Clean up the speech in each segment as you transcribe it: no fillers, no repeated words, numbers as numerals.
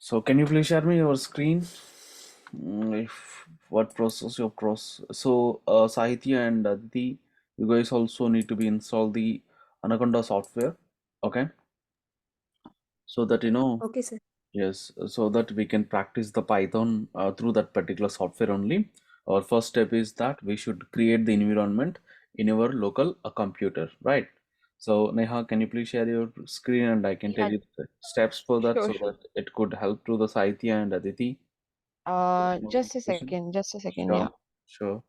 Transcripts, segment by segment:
So can you please share me your screen? If what process your process? So Sahitya and Aditi, you guys also need to be install the Anaconda software. Okay, so that Okay, sir. yes, so that we can practice the Python through that particular software only. Our first step is that we should create the environment in our local computer, right? So Neha, can you please share your screen and I can tell Yeah, you the steps for that sure, so sure. that it could help to the Saitya and Aditi. Just a second, yeah. Sure, sure.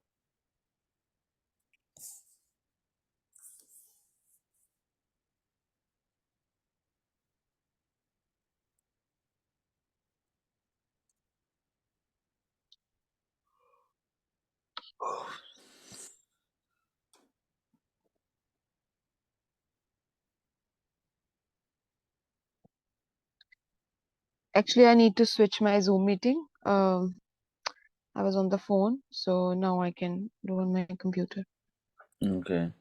Actually, I need to switch my Zoom meeting. I was on the phone, so now I can do on my computer. Okay.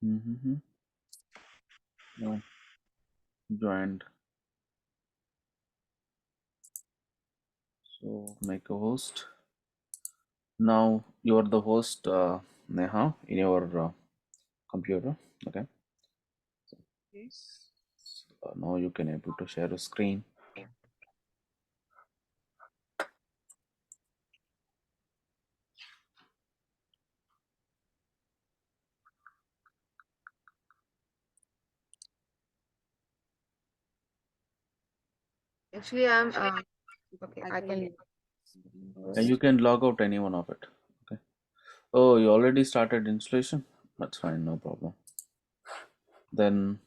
Mm-hmm. No, joined. So make a host. Now you are the host, Neha, in your computer. Okay. Yes. Now you can able to share a screen. Actually, I'm okay. I can. And you can log out any one of it. Okay. Oh, you already started installation? That's fine, no problem. Then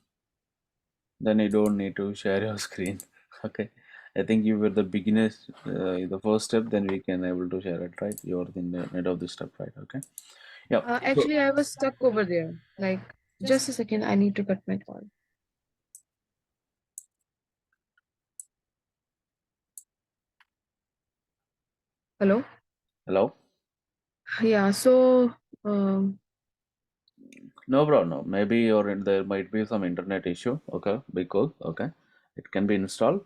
you don't need to share your screen. Okay. I think you were the beginners, the first step, then we can able to share it, right? You're in the net of this step, right? Okay. Yeah. So, Actually, I was stuck over there. Like, just a second. I need to cut my call. Hello. hello? Yeah. So, um, No problem. No. Maybe there might be some internet issue. Okay. Be cool. Okay. It can be installed.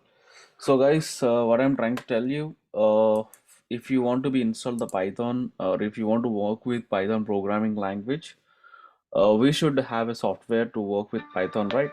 So guys, what I'm trying to tell you, if you want to be installed the Python or if you want to work with Python programming language, we should have a software to work with Python, right?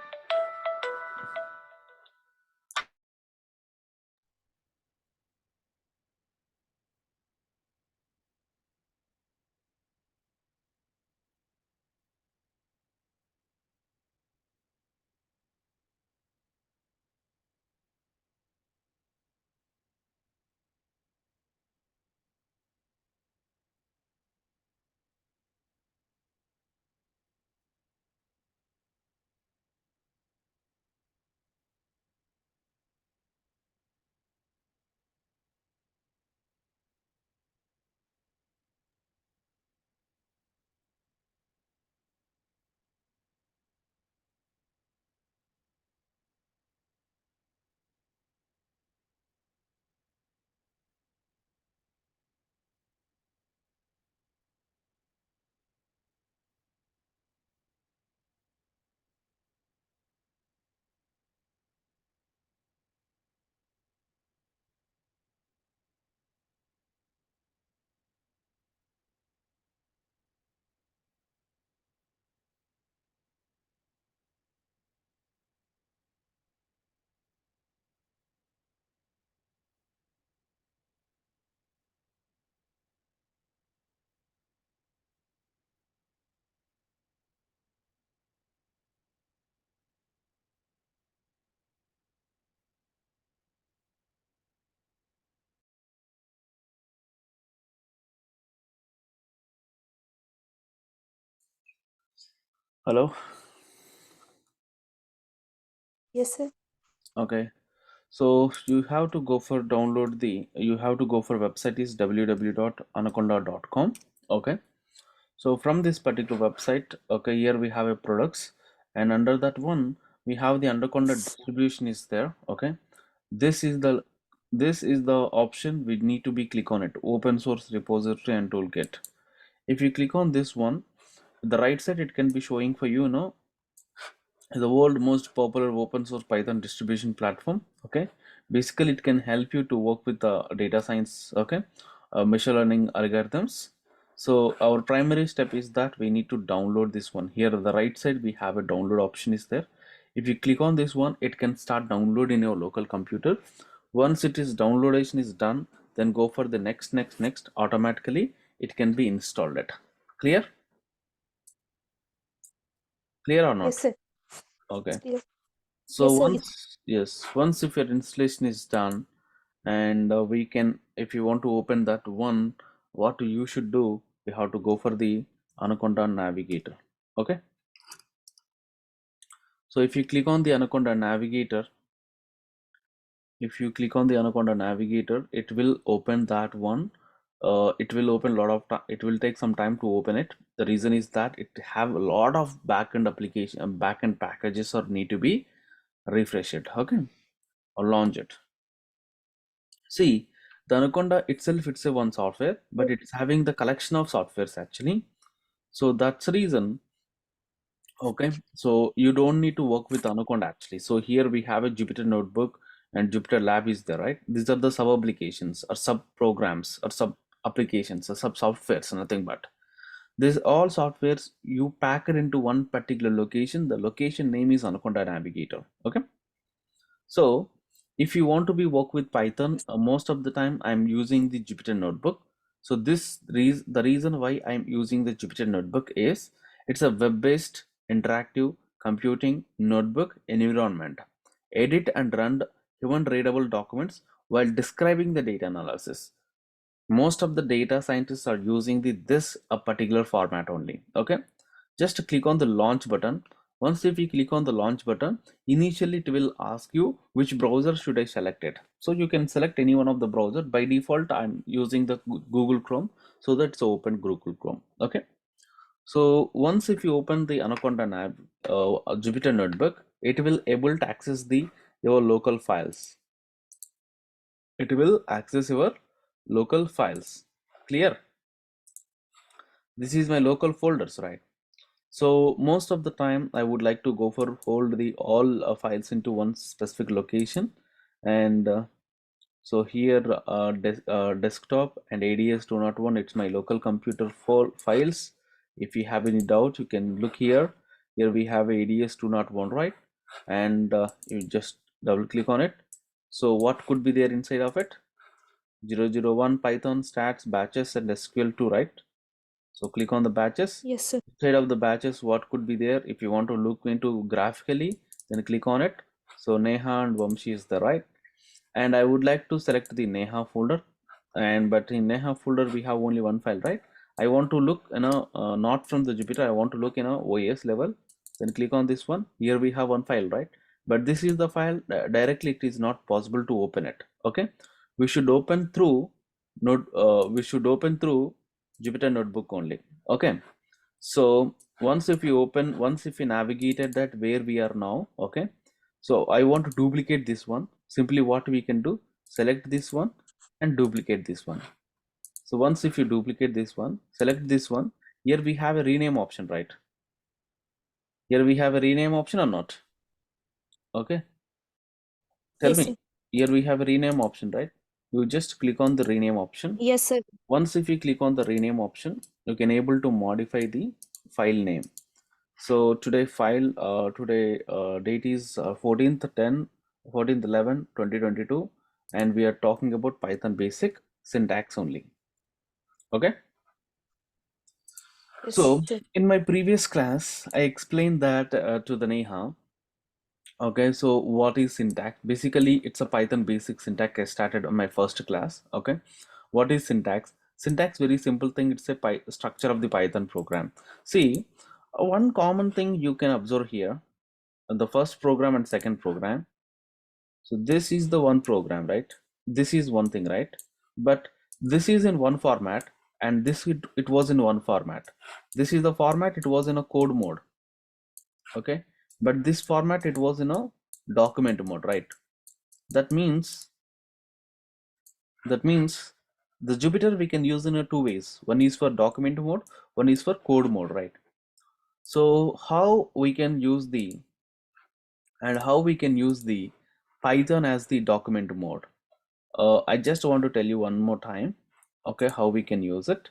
Hello. Yes, sir. Okay. So you have to go for download the. You have to go for website is www.anaconda.com. Okay. So from this particular website, okay, here we have a products, and under that one we have the Anaconda distribution is there. Okay, this is the this is the option we need to be click on it, open source repository and toolkit. If you click on this one, the right side it can be showing for you, the world most popular open source Python distribution platform. Okay, basically it can help you to work with the data science, okay, machine learning algorithms. So our primary step is that we need to download this one. Here on the right side we have a download option is there. If you click on this one, it can start downloading your local computer. Once it is downloadation is done, then go for the next, automatically it can be installed. It clear? Clear or Yes, not? sir. Okay. Yes. So Yes, sir. once if your installation is done, and we can, if you want to open that one, what you should do, you have to go for the Anaconda Navigator. Okay. So if you click on the Anaconda Navigator, it will open that one. It will open a lot of time. It will take some time to open it. The reason is that it have a lot of backend application and backend packages or need to be refreshed. Okay, or launch it. See, the Anaconda itself, it's a one software, but it's having the collection of softwares actually. So that's the reason. Okay, so you don't need to work with Anaconda actually. So here we have a Jupyter Notebook and Jupyter Lab is there, right? These are the sub applications or sub programs or sub applications or sub softwares, nothing but. These all softwares you pack it into one particular location. The location name is Anaconda Navigator. Okay. So if you want to be work with Python, most of the time I'm using the Jupyter Notebook. So the reason why I'm using the Jupyter Notebook is it's a web-based interactive computing notebook environment. Edit and run human readable documents while describing the data analysis. Most of the data scientists are using this a particular format only. Okay, just click on the launch button. Once if you click on the launch button, initially it will ask you which browser should I select it. So you can select any one of the browser. By default I'm using the Google Chrome, so that's open Google Chrome. Okay, so once if you open the Anaconda Jupyter Notebook, it will able to access the your local files. It will access your local files. Clear? This is my local folders, right? So most of the time I would like to go for hold the all files into one specific location. And so here desktop and ADS 201, it's my local computer files. If you have any doubt, you can look here. Here we have ADS 201, right? And you just double click on it. So what could be there inside of it? 001 Python stats batches and SQL2, right? So click on the batches. Yes, sir. Inside of the batches, what could be there? If you want to look into graphically, then click on it. So Neha and Vamshi is the right. And I would like to select the Neha folder. And but in Neha folder, we have only one file, right? I want to look, not from the Jupyter. I want to look in a OS level. Then click on this one. Here we have one file, right? But this is the file directly. It is not possible to open it. Okay, we should open through node. We should open through Jupyter Notebook only. Okay, so once if you navigated that where we are now, okay, so I want to duplicate this one. Simply what we can do, select this one and duplicate this one. So once if you duplicate this one, select this one, here we have a rename option, right? Here we have a rename option or not? Okay, tell Yes, me. sir. Here we have a rename option, right? You just click on the rename option. Yes, sir. Once if you click on the rename option, you can able to modify the file name. So today date is 14th 11 2022, and we are talking about Python basic syntax only. Okay, Yes, so sir. in my previous class I explained that to the Neha. Okay, so what is syntax? Basically it's a Python basic syntax. I started on my first class. Okay, what is syntax? Syntax, very simple thing. It's a structure of the Python program. See, one common thing you can observe here, the first program and second program. So this is the one program, right? This is one thing, right? But this is in one format, and it was in one format. This is the format, it was in a code mode. Okay, but this format, it was in a document mode, right? That means That means the Jupyter we can use in a two ways. One is for document mode, one is for code mode, right? So how we can use the Python as the document mode. I just want to tell you one more time, okay, how we can use it.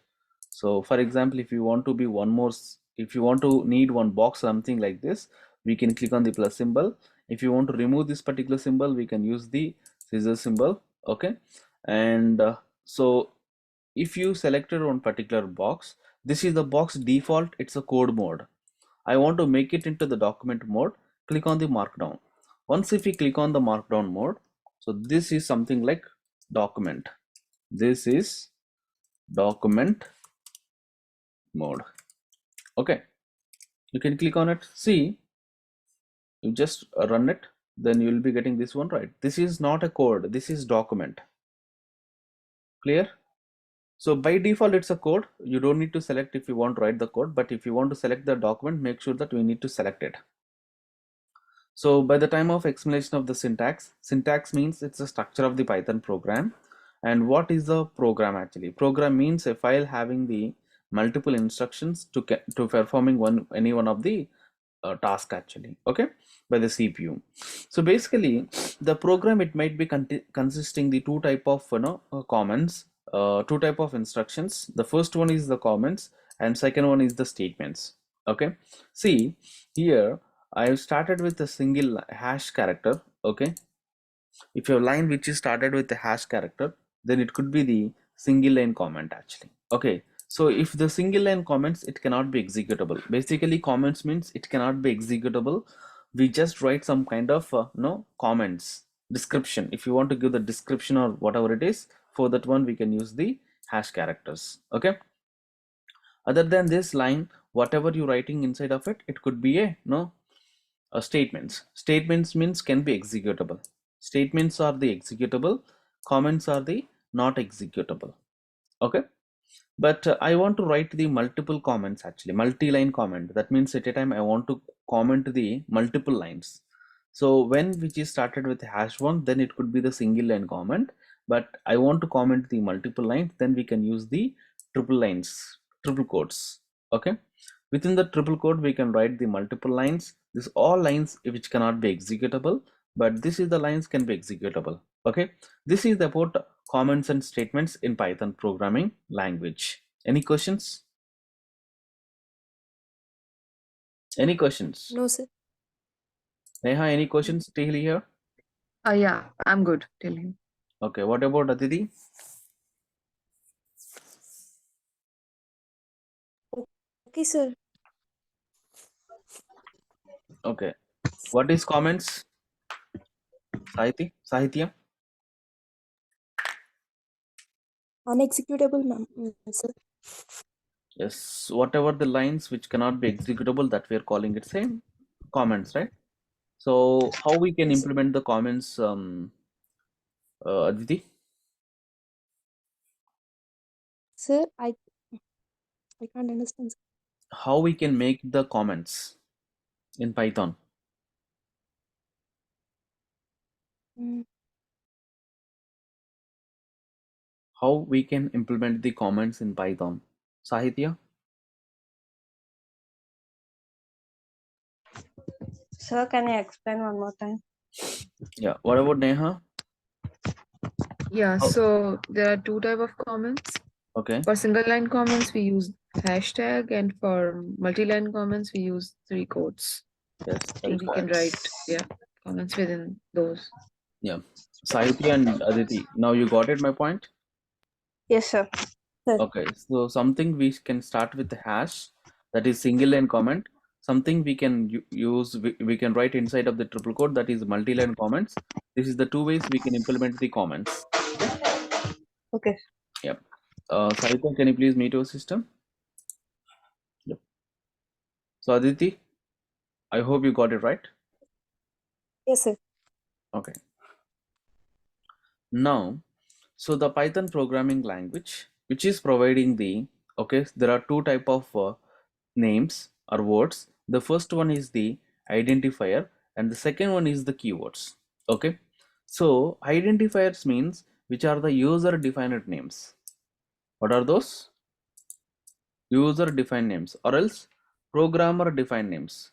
So for example, if you want to be one more, if you want to need one box, something like this, we can click on the plus symbol. If you want to remove this particular symbol, we can use the scissor symbol, okay. And so if you selected one particular box, this is the box default, it's a code mode. I want to make it into the document mode, click on the markdown. Once if we click on the markdown mode, so this is something like document. This is document mode. Okay, you can click on it. See, you just run it, then you will be getting this one, right? This is not a code, this is document. Clear? So by default, it's a code. You don't need to select if you want to write the code, but if you want to select the document, make sure that we need to select it. So by the time of explanation of the syntax means it's the structure of the Python program. And what is the program actually? Program means a file having the multiple instructions to performing any one of the task actually, okay, by the CPU. So basically the program, it might be consisting the two type of comments, two type of instructions. The first one is the comments and second one is the statements, okay. See here, I have started with a single hash character, okay. If your line which is started with a hash character, then it could be the single line comment actually, okay. So if the single line comments, it cannot be executable. Basically comments means it cannot be executable. We just write some kind of no comments description. If you want to give the description or whatever it is, for that one we can use the hash characters, okay. Other than this line, whatever you're writing inside of it, it could be a no statements means can be executable. Statements are the executable, comments are the not executable, okay. But I want to write the multiple comments actually, multi-line comment. That means at a time I want to comment the multiple lines. So when which is started with hash one, then it could be the single line comment. But I want to comment the multiple lines, then we can use the triple lines, triple quotes, okay. Within the triple quote, we can write the multiple lines. This all lines which cannot be executable, but this is the lines can be executable, okay. This is about comments and statements in Python programming language. Any questions? Any questions? No, sir. Neha, any questions till here? Yeah, I'm good till here. Okay, what about Aditi? Okay, sir. Okay, what is comments? Sahitya? Unexecutable, sir. Yes, whatever the lines which cannot be executable, that we are calling it same comments, right? So how we can Yes, sir. implement the comments, Aditi? Sir, I can't understand, sir. How we can make the comments in Python? Mm, How we can implement the comments in Python? Sahitya? Sir, can you explain one more time? Yeah. What about Neha? Yeah, Oh. so there are two type of comments. Okay. For single line comments, we use hashtag, and for multi-line comments, we use three quotes. Yes, that And is we can correct. write comments within those. Yeah. Sahitya and Aditi. Now you got it, my point? Yes, sir. Okay. So something we can start with the hash, that is single line comment. Something we can use, we can write inside of the triple quote, that is multi-line comments. This is the two ways we can implement the comments. Okay. Okay. Yep. Sahitya, can you please meet your system? Yep. So Aditi, I hope you got it right. Yes, sir. Okay. Now, so the Python programming language, which is providing the, okay, there are two type of names or words. The first one is the identifier and the second one is the keywords. Okay. So identifiers means which are the user defined names. What are those? User defined names, or else programmer defined names.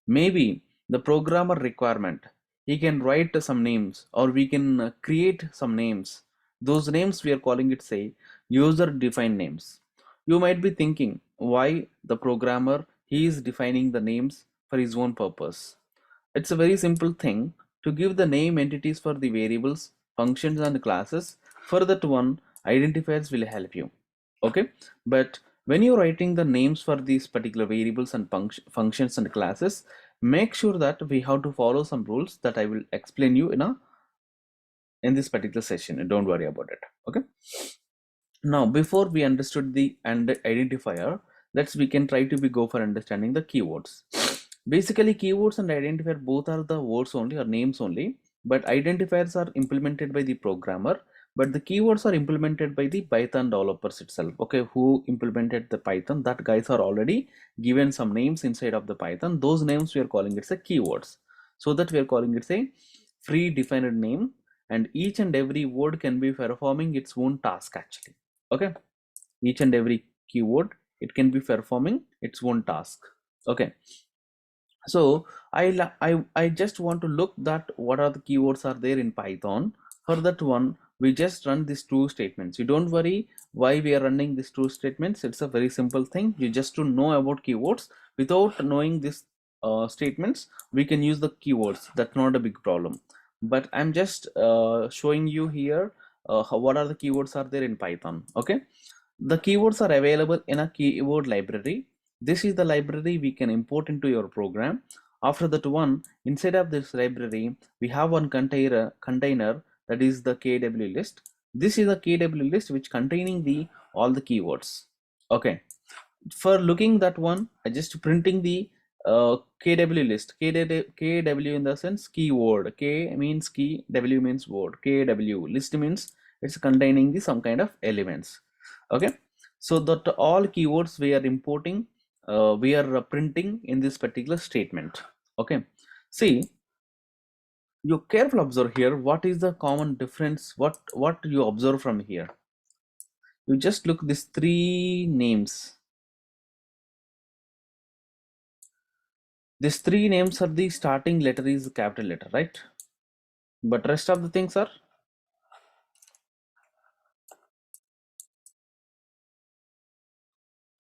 Maybe the programmer requirement, he can write some names, or we can create some names. Those names we are calling it, say, user defined names. You might be thinking why the programmer, he is defining the names for his own purpose. It's a very simple thing to give the name entities for the variables, functions and classes. For that one, identifiers will help you. Okay, but when you're writing the names for these particular variables and functions and classes, make sure that we have to follow some rules that I will explain you in this particular session. Don't worry about it. Okay, now before we understood the identifier, we can try to go for understanding the keywords. Basically, keywords and identifier both are the words only or names only, but identifiers are implemented by the programmer, but the keywords are implemented by the Python developers itself. Okay, who implemented the Python, that guys are already given some names inside of the Python. Those names we are calling it a keywords. So that we are calling it a free defined name, and each and every word can be performing its own task actually. Okay, each and every keyword, it can be performing its own task. Okay, so I just want to look that what are the keywords are there in Python. For that one, we just run these two statements. You don't worry why we are running these two statements. It's a very simple thing. You just to know about keywords. Without knowing these statements, we can use the keywords. That's not a big problem. But I'm just showing you here what are the keywords are there in Python. Okay, the keywords are available in a keyword library. This is the library we can import into your program. After that one, inside of this library, we have one container that is the KW list. This is the KW list which containing all the keywords. Okay, for looking that one, I just printing the KW list. KW in the sense keyword. K means key, W means word. KW list means it's containing some kind of elements. Okay, so that all keywords we are importing, we are printing in this particular statement. Okay, see, you careful observe here. What is the common difference? What you observe from here? You just look these three names. These three names are the starting letter is capital letter, right? But rest of the things are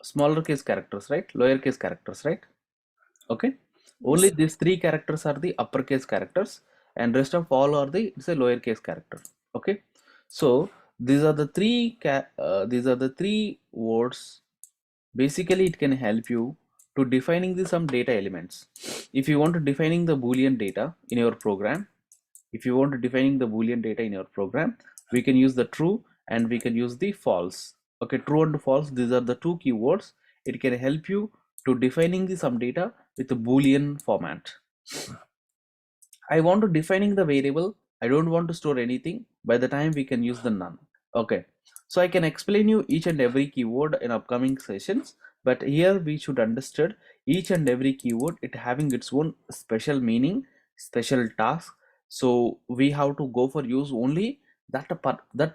smaller case characters, right? Lower case characters, right? Okay, only Yes. these three characters are the uppercase characters, and rest of all are it's a lowercase character. Okay, so these are the three words. Basically, it can help you to defining some data elements. If you want to defining the Boolean data in your program, we can use the true and we can use the false. Okay, true and false, these are the two keywords. It can help you to defining some data with a Boolean format. I want to defining the variable. I don't want to store anything. By the time we can use the none. Okay, so I can explain you each and every keyword in upcoming sessions, but here we should understand each and every keyword, it having its own special meaning, special task. So we have to go for use only that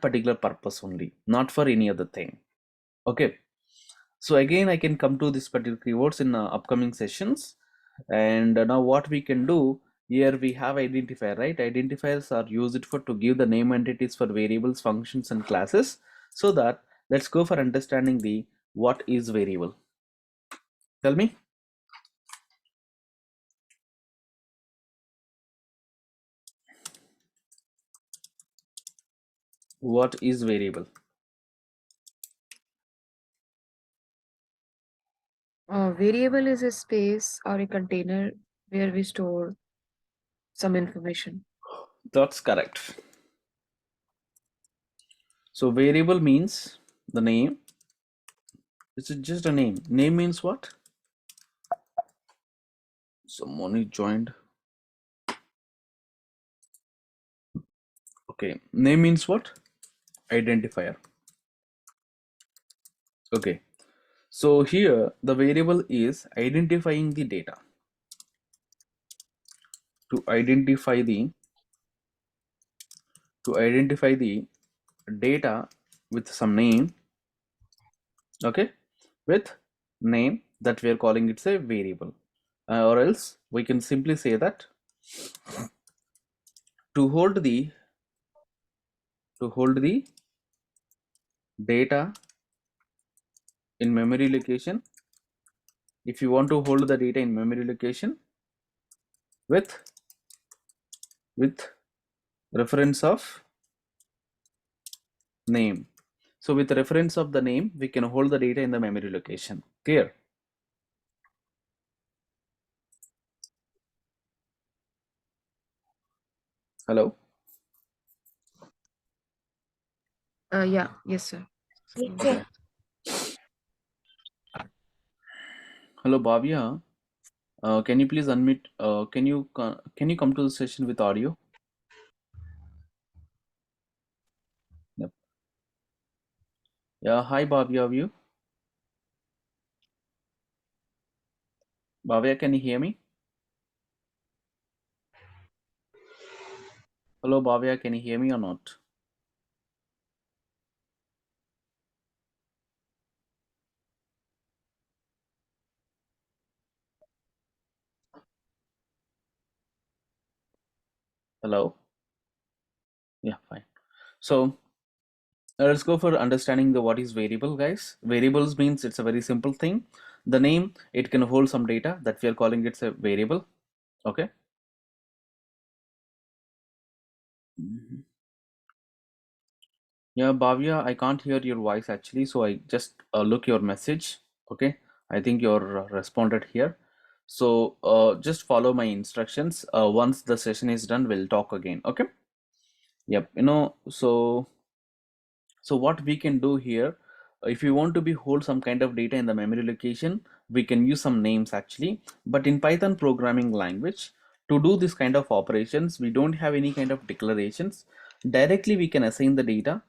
particular purpose only, not for any other thing. Okay, so again I can come to this particular keywords in upcoming sessions. And now what we can do here, we have identifier, right? Identifiers are used for to give the name entities for variables, functions and classes. So that let's go for understanding the what is variable. Tell me. What is variable? Variable is a space or a container where we store some information. That's correct. So variable means the name. It's just a name. Name means what? Someone is joined. Okay, name means what? Identifier. Okay, so here the variable is identifying the data. To identify the data with some name, okay, with name that we are calling it's a variable, or else we can simply say that to hold the data in memory location, if you want to hold the data in memory location with reference of name. So with reference of the name, we can hold the data in the memory location. Clear? Hello? Yeah, yes, sir. Yes, sir. Hello, Bhavya. Can you please unmute? Can you come to the session with audio? Yep. Yeah. Hi, Bhavya. How are you? Bhavya, can you hear me? Hello, Bhavya. Can you hear me or not? Hello. Yeah, fine. So let's go for understanding the what is variable, guys. Variables means it's a very simple thing. The name, it can hold some data that we are calling it's a variable. Okay. Mhm. Yeah, Bhavya, I can't hear your voice actually, so I just look your message. Okay, I think you're responded here. So just follow my instructions. Once the session is done, we'll talk again. Okay. Yep. So what we can do here, if you want to be hold some kind of data in the memory location, we can use some names actually. But in Python programming language, to do this kind of operations, we don't have any kind of declarations. Directly, we can assign the data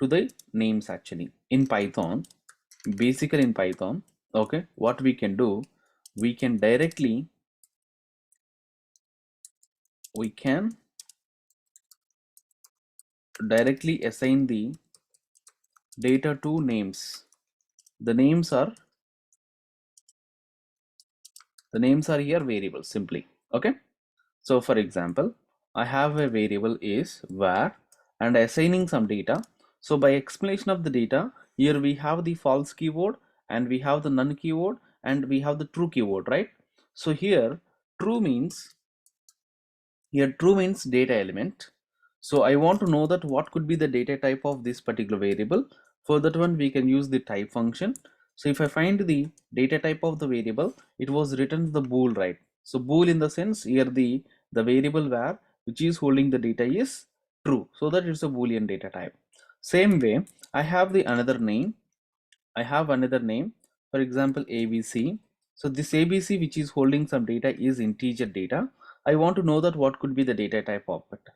to the names actually. In Python, basically in Python, okay, what we can do, we can directly assign the data to names. The names are here variables simply. Okay. So for example, I have a variable is var and assigning some data. So by explanation of the data, here we have the false keyword and we have the none keyword and we have the true keyword, right? So here true means data element. So I want to know that what could be the data type of this particular variable. For that one, we can use the type function. So if I find the data type of the variable, it was written the bool, right? So bool in the sense here the variable var which is holding the data is true. So that it's a boolean data type. Same way, I have another name. For example, ABC. So this ABC which is holding some data is integer data. I want to know that what could be the data type of it.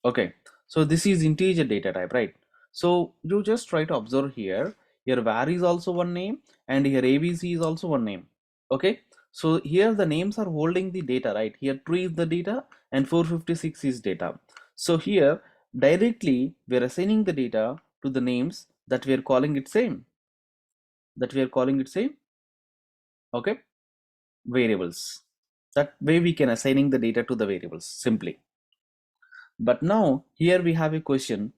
Okay, so this is integer data type, right? So you just try to observe here. Here var is also one name and here ABC is also one name. Okay, so here the names are holding the data, right? Here 3 is the data and 456 is data. So here directly we are assigning the data to the names that we are calling it same. Okay, variables. That way we can assigning the data to the variables simply. But now here we have a question.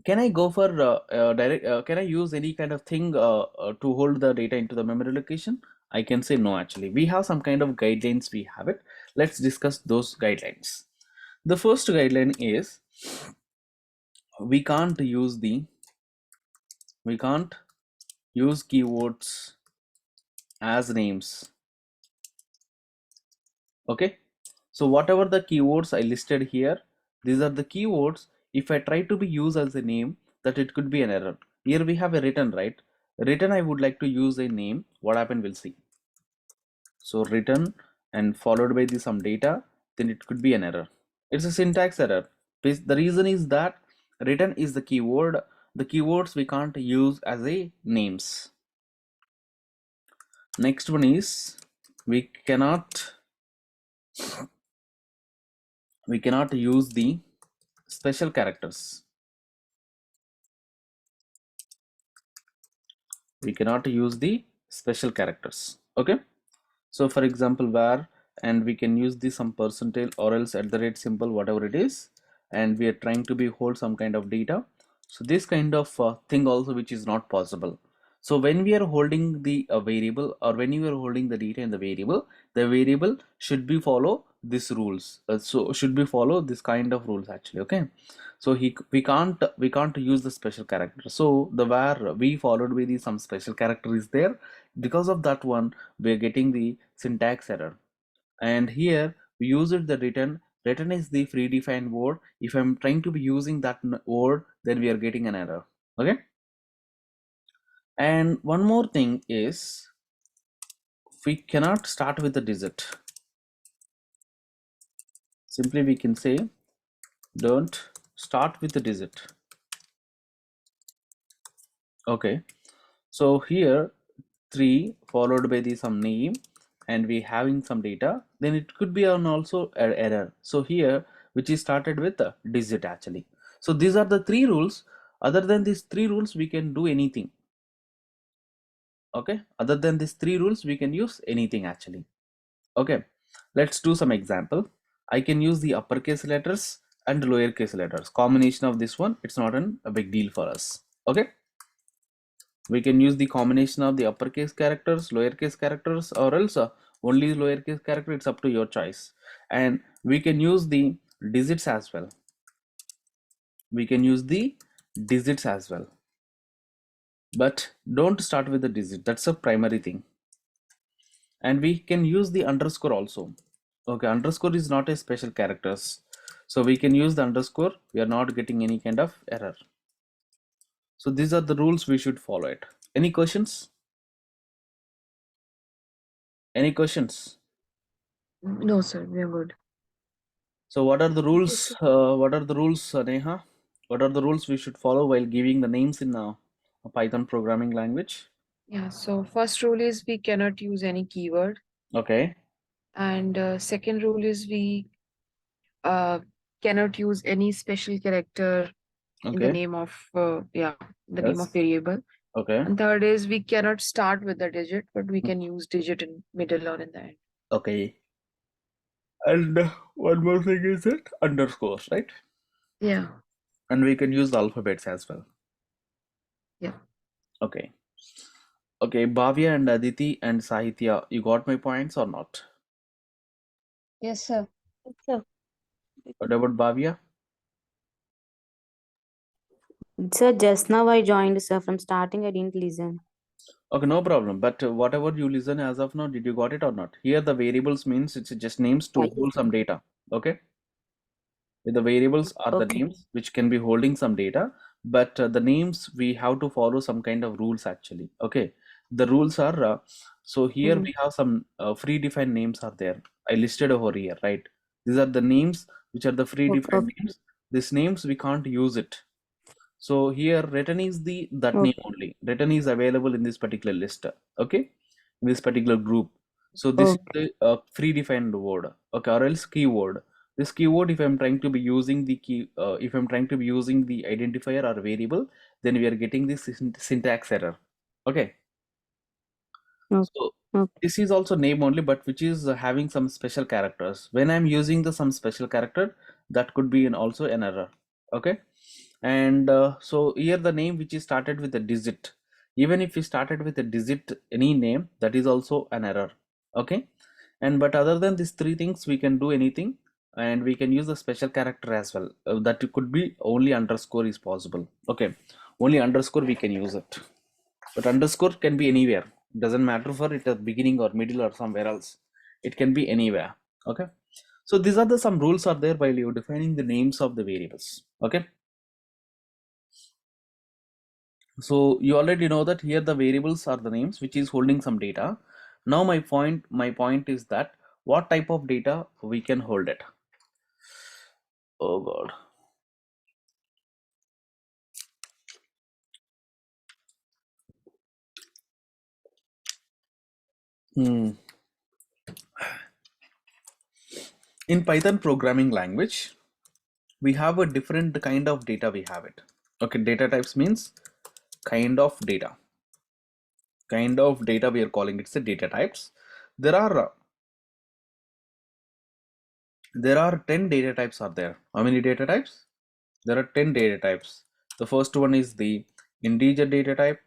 Can I go for direct? Can I use any kind of thing to hold the data into the memory location? I can say no. Actually, we have some kind of guidelines. We have it. Let's discuss those guidelines. The first guideline is we can't use keywords as names. Okay. So whatever the keywords I listed here, these are the keywords. If I try to be used as a name, that it could be an error. Here we have a written, right? Written, I would like to use a name. What happened, we'll see. So written and followed by some data, then it could be an error. It's a syntax error. The reason is that written is the keyword. The keywords we can't use as a names. Next one is we cannot we cannot use the special characters. We cannot use the special characters. Okay. So for example, var, and we can use this some percentage or else at the rate symbol, whatever it is, and we are trying to be hold some kind of data. So this kind of thing also which is not possible. So when we are holding the variable, or when you are holding the data in the variable should be follow this rules. So should be follow this kind of rules actually. Okay. So we can't use the special character. So the var we followed with the some special character is there. Because of that one, we are getting the syntax error. And here we use it the return is the predefined word. If I'm trying to be using that word, then we are getting an error. Okay. And one more thing is, we cannot start with the digit. Simply we can say don't start with the digit. Okay. So here 3 followed by the some name, and we having some data, then it could be an also error. So here which is started with a digit actually. So these are the 3 rules. Other than these 3 rules we can do anything. Okay, other than these 3 rules we can use anything actually. Okay, let's do some example. I can use the uppercase letters and lowercase letters. Combination of this one, it's not a big deal for us. Okay, we can use the combination of the uppercase characters, lowercase characters, or else only lowercase character. It's up to your choice. And we can use the digits as well. We can use the digits as well, but don't start with the digit. That's a primary thing. And we can use the underscore also. Okay, underscore is not a special characters, so we can use the underscore. We are not getting any kind of error. So these are the rules we should follow it. Any questions? Any questions? No, sir, we are good. So what are the Yes, rules? sir. What are the rules, Neha? What are the rules we should follow while giving the names in a Python programming language? Yeah, so first rule is we cannot use any keyword. Okay. And second rule is we uh, cannot use any special character in the Okay. name of, the name of Yes. variable. Okay. And third is we cannot start with the digit, but we can use digit in middle or in the end. Okay. And one more thing is it underscores, right? Yeah, And we can use the alphabets as well. yeah. Okay. Okay, Bhavya and Aditi and Sahitya, you got my points or not? Yes, sir. Yes, sir. What about Bhavya? Sir, just now I joined, sir. From starting, I didn't listen. Okay, no problem. But whatever you listen as of now, did you got it or not? Here the variables means it's just names to Yes, hold sir. some data. Okay. The variables are the Okay. names which can be holding some data, but the names we have to follow some kind of rules actually. Okay. The rules are so here Mm. we have some predefined names are there. I listed over here, right? These are the names which are the predefined Okay. names. These names we can't use it. So here written is the that name Okay. only. Written is available in this particular list. Okay, in this particular group. So this is Okay. the predefined word. Okay, or else keyword. This keyword, if I'm trying to be using the key, if I'm trying to be using the identifier or variable, then we are getting this syntax error. Okay. Okay. So Okay. this is also name only, but which is having some special characters. When I'm using the some special character, that could be also an error. Okay. And so here the name which is started with a digit, even if we started with a digit any name, that is also an error. Okay. And but other than these 3 things we can do anything, and we can use the special character as well. That it could be only underscore is possible. Okay, only underscore we can use it, but underscore can be anywhere. Doesn't matter for it at beginning or middle or somewhere else. It can be anywhere. Okay. So these are the some rules are there while you're defining the names of the variables. Okay. So you already know that here the variables are the names which is holding some data. Now my point is that what type of data we can hold it. Oh god. Hmm. in Python programming language, we have a different kind of data we have it. Okay, data types means kind of data. Kind of data we are calling it's the data types. There are 10 data types are there. How many data types? There are 10 data types. The first one is the integer data type,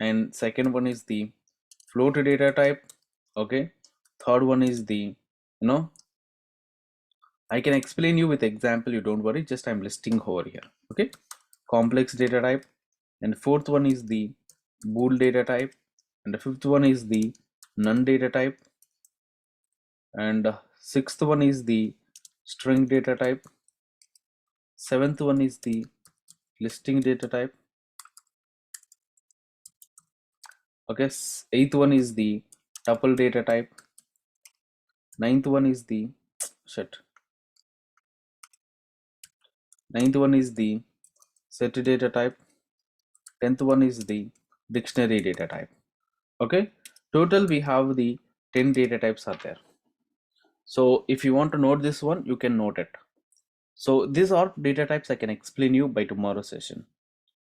and second one is the float data type. Okay, third one is the I can explain you with example, you don't worry, just I'm listing over here. Okay, complex data type, and fourth one is the bool data type, and the fifth one is the none data type, and sixth one is the string data type, seventh one is the listing data type. Okay, eighth one is the tuple data type, ninth one is the ninth one is the set data type, 10th one is the dictionary data type. Okay, total we have the 10 data types are there. So if you want to note this one, you can note it. So these are data types I can explain you by tomorrow session.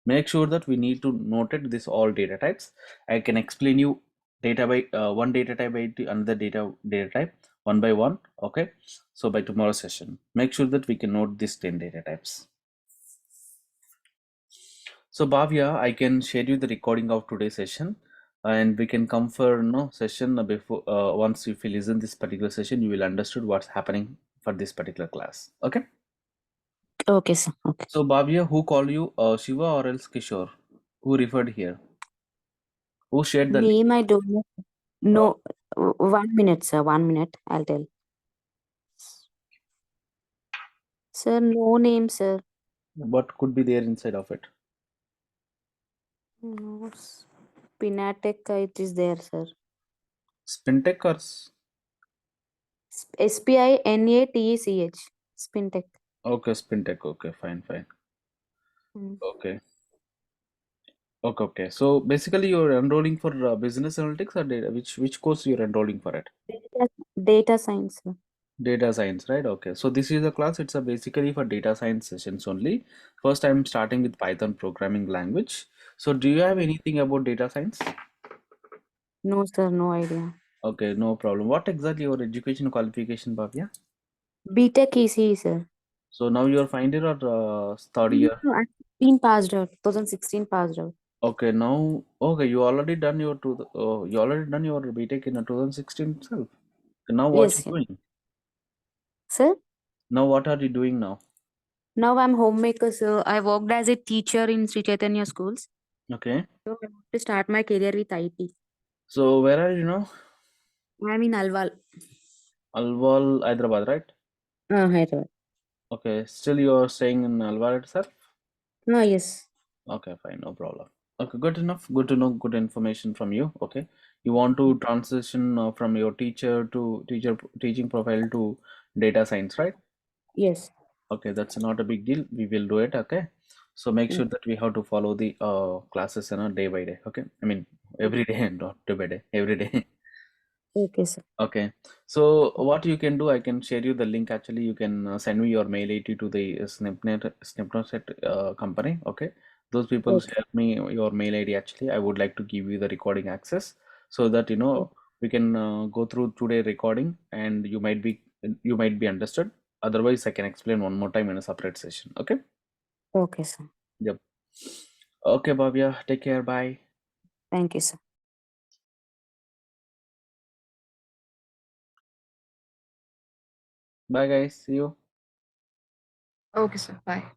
Make sure that we need to note it this all data types. I can explain you data by one data type by another data type one by one. Okay, so by tomorrow session, make sure that we can note these 10 data types. So Bhavya, I can share you the recording of today's session, and we can come for session before once if you listen this particular session, you will understood what's happening for this particular class. Okay. Okay, sir. Okay. So Bhavya, who called you, Shiva or else Kishore? Who referred here? Who shared the link? Name I don't know. No, 1 minute, sir. 1 minute. I'll tell. Sir, no name, sir. What could be there inside of it? No, Spinatech, it is there, sir. Spintech or Spinatech. Spintech. okay, Spintech. Okay, fine. Mm. Okay. Okay. So basically, you're enrolling for business analytics or data? Which course you're enrolling for it? Data science, sir. Data science, right? Okay. So this is a class. It's a basically for data science sessions only. First, I'm starting with Python programming language. So do you have anything about data science? No, sir. No idea. Okay, no problem. What exactly your education qualification, Bhavya? BTech ECE, sir. So now you're final year or third year? No, I've been passed out. 2016 passed out. Okay, now you already done your you already done your BTech in 2016 itself. Now what you Yes, sir. doing? Sir, Now what are you doing now? now I'm homemaker, sir. I worked as a teacher in Sri Chaitanya schools. Okay. So I want to start my career with IT. So where are you now? I'm in Alwal. Alwal, Hyderabad, right? Hyderabad. Okay, still you're staying in Alwal itself? Yes. Okay, fine, no problem. Okay, good enough. Good to know. Good information from you. Okay, you want to transition from your teaching profile to data science, right? Yes. Okay, that's not a big deal. We will do it. Okay, so make sure Mm. that we have to follow the classes day by day. Okay, I mean every day, not day by day, every day. Okay, sir. Okay, so what you can do, I can share you the link. Actually, you can send me your mail ID to the Snipnet company. Okay, those people Okay. share me your mail ID. Actually, I would like to give you the recording access so that we can go through today recording, and you might be understood. Otherwise, I can explain one more time in a separate session. Okay. Okay, sir. Yep. Okay, Bhavya. Take care. Bye. Thank you, sir. Bye, guys. See you. Okay, sir. Bye.